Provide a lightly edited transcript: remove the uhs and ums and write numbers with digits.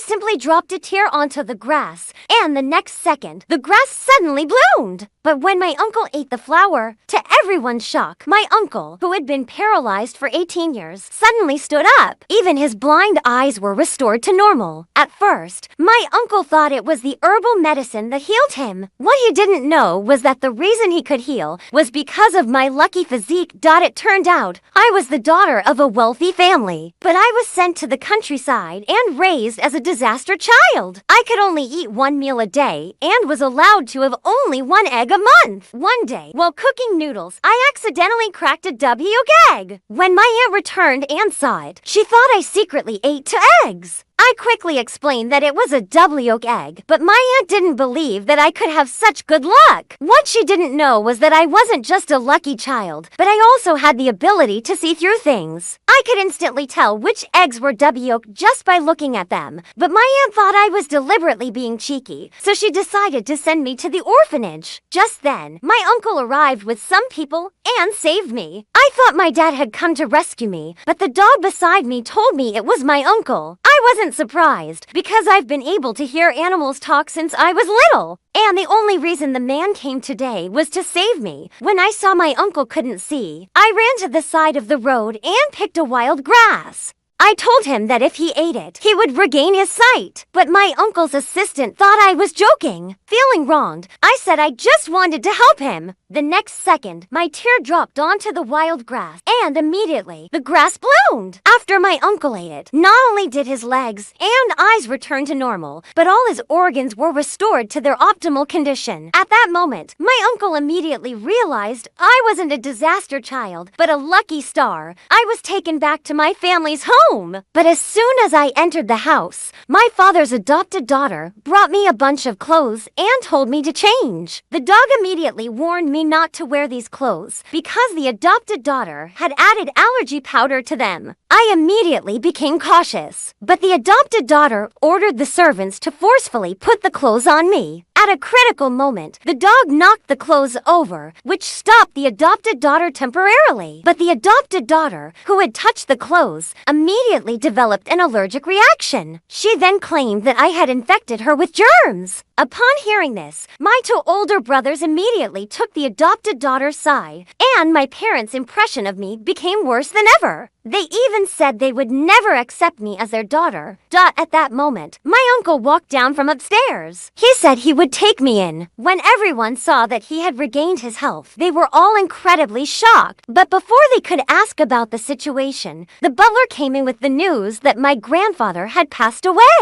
simply dropped a tear onto the grass, and the next second, the grass suddenly bloomed. But when my uncle ate the flower, to everyone's shock, my uncle, who had been paralyzed for 18 years, suddenly stood up. Even his blind eyes were restored to normal. At first, my uncle thought it was the herbal medicine that healed him. What he didn't know was that the reason he could heal was because of my lucky physique. It turned out I was the daughter of a wealthy family, but I was sent to the countryside and raised as a disaster child. I could only eat one meal a day and was allowed to have only one egg a month. One day, while cooking noodles, I accidentally cracked a yolk egg. When my aunt returned and saw it, she thought I secretly ate 2 eggs. I quickly explained that it was a double yolk egg, but my aunt didn't believe that I could have such good luck. What she didn't know was that I wasn't just a lucky child, but I also had the ability to see through things. I could instantly tell which eggs were double yolk just by looking at them, but my aunt thought I was deliberately being cheeky, so she decided to send me to the orphanage. Just then, my uncle arrived with some people and saved me. I thought my dad had come to rescue me, but the dog beside me told me it was my uncle. I wasn't surprised, because I've been able to hear animals talk since I was little. And the only reason the man came today was to save me. When I saw my uncle couldn't see, I ran to the side of the road and picked a wild grass. I told him that if he ate it, he would regain his sight. But my uncle's assistant thought I was joking. Feeling wronged, I said I just wanted to help him. The next second, my tear dropped onto the wild grass, and immediately, the grass bloomed. After my uncle ate it, not only did his legs and eyes return to normal, but all his organs were restored to their optimal condition. At that moment, my uncle immediately realized I wasn't a disaster child, but a lucky star. I was taken back to my family's home. But as soon as I entered the house, my father's adopted daughter brought me a bunch of clothes and told me to change. The dog immediately warned me not to wear these clothes because the adopted daughter had added allergy powder to them. I immediately became cautious, but the adopted daughter ordered the servants to forcefully put the clothes on me. At a critical moment, the dog knocked the clothes over, which stopped the adopted daughter temporarily. But the adopted daughter, who had touched the clothes, immediately developed an allergic reaction. She then claimed that I had infected her with germs. Upon hearing this, my 2 older brothers immediately took the adopted daughter's side, and my parents' impression of me became worse than ever. They even said they would never accept me as their daughter. At that moment, my uncle walked down from upstairs. He said he would take me in. When everyone saw that he had regained his health, they were all incredibly shocked. But before they could ask about the situation, the butler came in with the news that my grandfather had passed away.